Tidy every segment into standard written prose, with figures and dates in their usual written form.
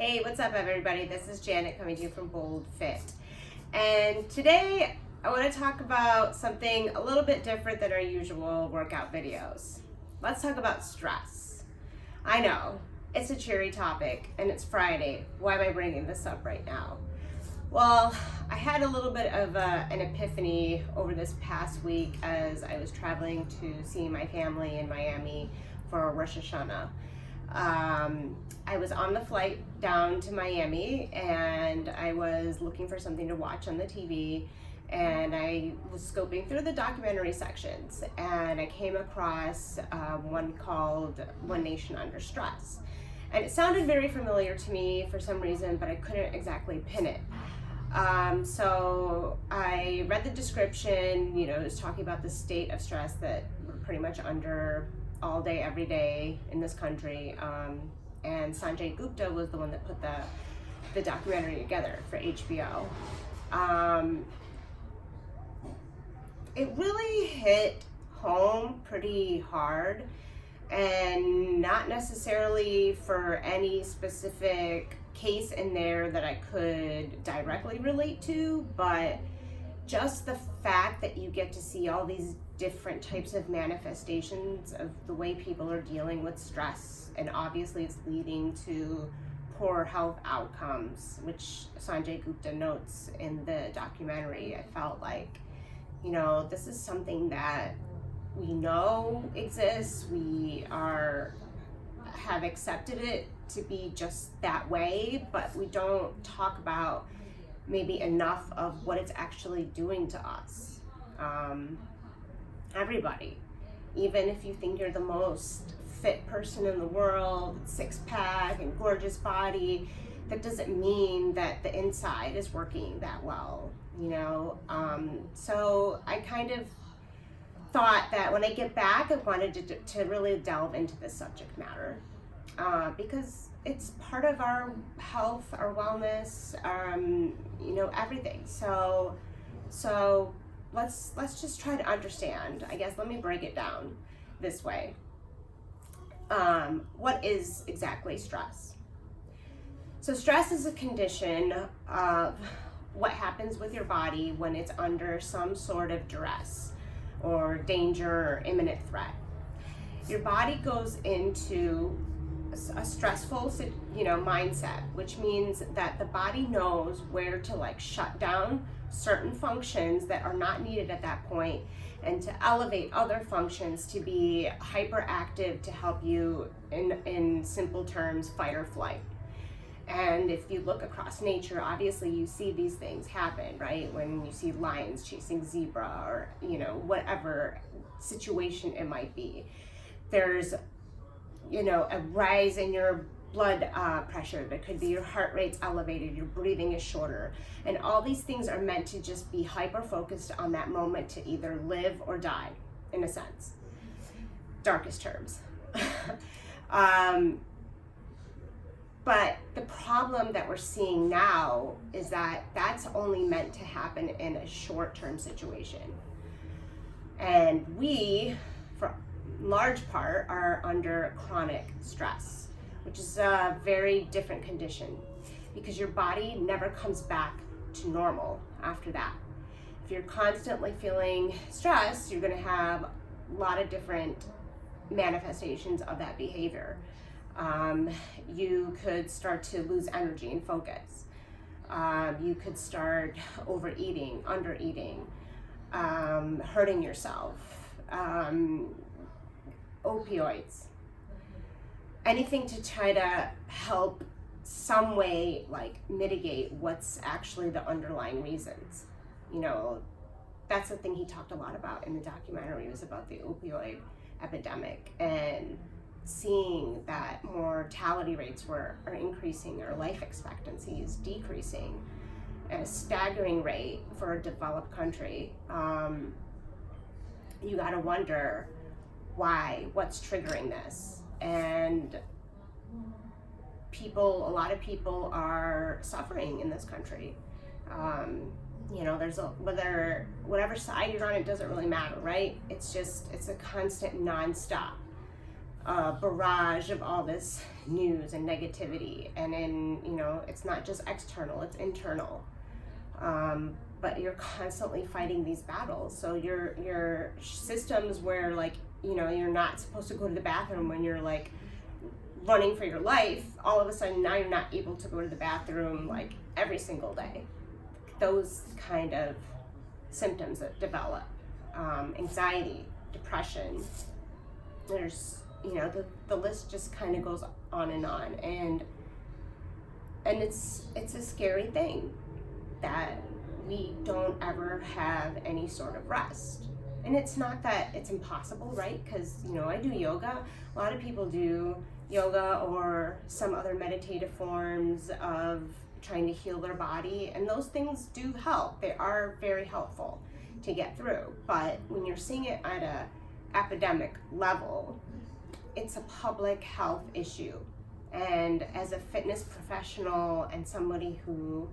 Hey, what's up everybody? This is Janet coming to you from BoldFit. And today I want to talk about something a little bit different than our usual workout videos. Let's talk about stress. I know, it's a cheery topic and it's Friday. Why am I bringing this up right now? Well, I had a little bit of an epiphany over this past week as I was traveling to see my family in Miami for Rosh Hashanah. I was on the flight down to Miami and I was looking for something to watch on the TV, and I was scoping through the documentary sections and I came across one called One Nation Under Stress. And it sounded very familiar to me for some reason, but I couldn't exactly pin it. So I read the description, it was talking about the state of stress that we're pretty much under all day, every day in this country. And Sanjay Gupta was the one that put the documentary together for HBO. It really hit home pretty hard, and not necessarily for any specific case in there that I could directly relate to, but just the fact that you get to see all these different types of manifestations of the way people are dealing with stress, and obviously it's leading to poor health outcomes, which Sanjay Gupta notes in the documentary. I felt like, this is something that we know exists. We have accepted it to be just that way, but we don't talk about maybe enough of what it's actually doing to us. Everybody, even if you think you're the most fit person in the world, six-pack and gorgeous body, that doesn't mean that the inside is working that well, So I kind of thought that when I get back, I wanted to really delve into this subject matter, because it's part of our health, our wellness, everything. So let's just try to understand. I guess let me break it down this way. What is exactly stress? So stress is a condition of what happens with your body when it's under some sort of duress or danger or imminent threat. Your body goes into a stressful, mindset, which means that the body knows where to shut down certain functions that are not needed at that point, and to elevate other functions to be hyperactive to help you, in simple terms, fight or flight. And if you look across nature, obviously you see these things happen, right? When you see lions chasing zebra, or whatever situation it might be, there's a rise in your blood pressure. There could be your heart rate's elevated, your breathing is shorter, and all these things are meant to just be hyper focused on that moment to either live or die, in a sense, darkest terms. But the problem that we're seeing now is that that's only meant to happen in a short-term situation, and we, for large part, are under chronic stress, which is a very different condition, because your body never comes back to normal after that. If you're constantly feeling stressed, you're going to have a lot of different manifestations of that behavior. You could start to lose energy and focus. You could start overeating, undereating, hurting yourself, opioids, anything to try to help some way mitigate what's actually the underlying reasons. That's the thing he talked a lot about in the documentary, was about the opioid epidemic, and seeing that mortality rates are increasing, or life expectancy is decreasing at a staggering rate for a developed country. You gotta wonder why, what's triggering this. And a lot of people are suffering in this country. There's whatever side you're on, it doesn't really matter, right? It's a constant nonstop barrage of all this news and negativity, and then, you know, it's not just external, it's internal. But you're constantly fighting these battles. So your systems where, like, you know, you're not supposed to go to the bathroom when you're like running for your life, all of a sudden now you're not able to go to the bathroom like every single day. Those kind of symptoms that develop, anxiety, depression, there's, you know, the list just kind of goes on, and it's a scary thing that we don't ever have any sort of rest. And it's not that it's impossible, right? Because, you know, I do yoga. A lot of people do yoga or some other meditative forms of trying to heal their body, and those things do help. They are very helpful to get through. But when you're seeing it at a epidemic level, it's a public health issue. And as a fitness professional and somebody who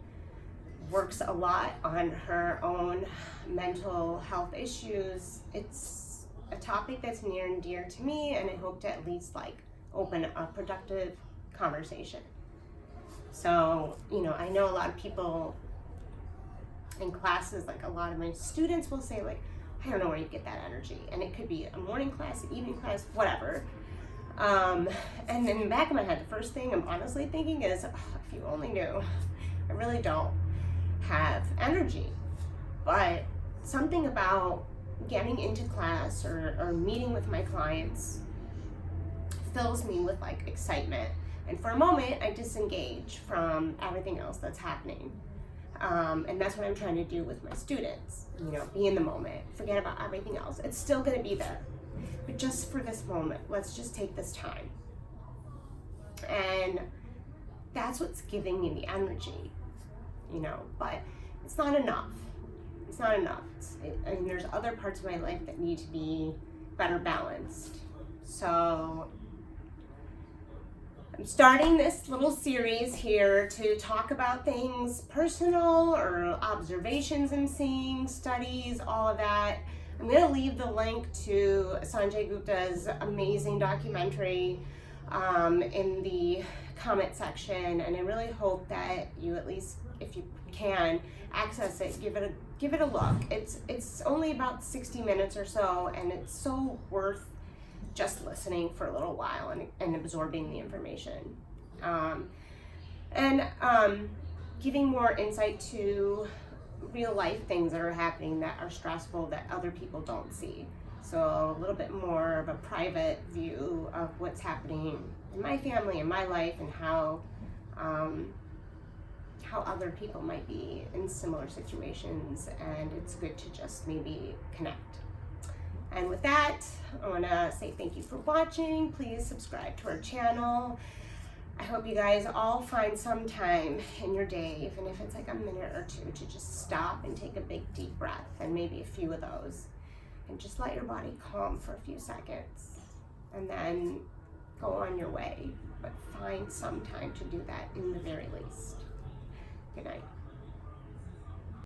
works a lot on her own mental health issues, it's a topic that's near and dear to me, and I hope to at least like open a productive conversation. So, you know, I know a lot of people in classes, like a lot of my students will say like, I don't know where you get that energy. And it could be a morning class, an evening class, whatever. And in the back of my head, the first thing I'm honestly thinking is, oh, if you only knew, I really don't have energy. But something about getting into class or meeting with my clients fills me with like excitement. And for a moment, I disengage from everything else that's happening. And that's what I'm trying to do with my students. You know, be in the moment, forget about everything else. It's still gonna be there. But just for this moment, let's just take this time. And that's what's giving me the energy, you know, but it's not enough. It's not enough. I mean, there's other parts of my life that need to be better balanced. So I'm starting this little series here to talk about things personal or observations I'm seeing, studies, all of that. I'm going to leave the link to Sanjay Gupta's amazing documentary in the comment section, and I really hope that you, at least if you can, access it, give it a look. It's only about 60 minutes or so, and it's so worth just listening for a little while and absorbing the information, and giving more insight to real life things that are happening that are stressful that other people don't see. So a little bit more of a private view of what's happening in my family and my life, and how other people might be in similar situations, and it's good to just maybe connect. And with that, I want to say thank you for watching. Please subscribe to our channel. I hope you guys all find some time in your day, even if it's like a minute or two, to just stop and take a big deep breath, and maybe a few of those, and just let your body calm for a few seconds, and then go on your way. But find some time to do that in the very least. Good night.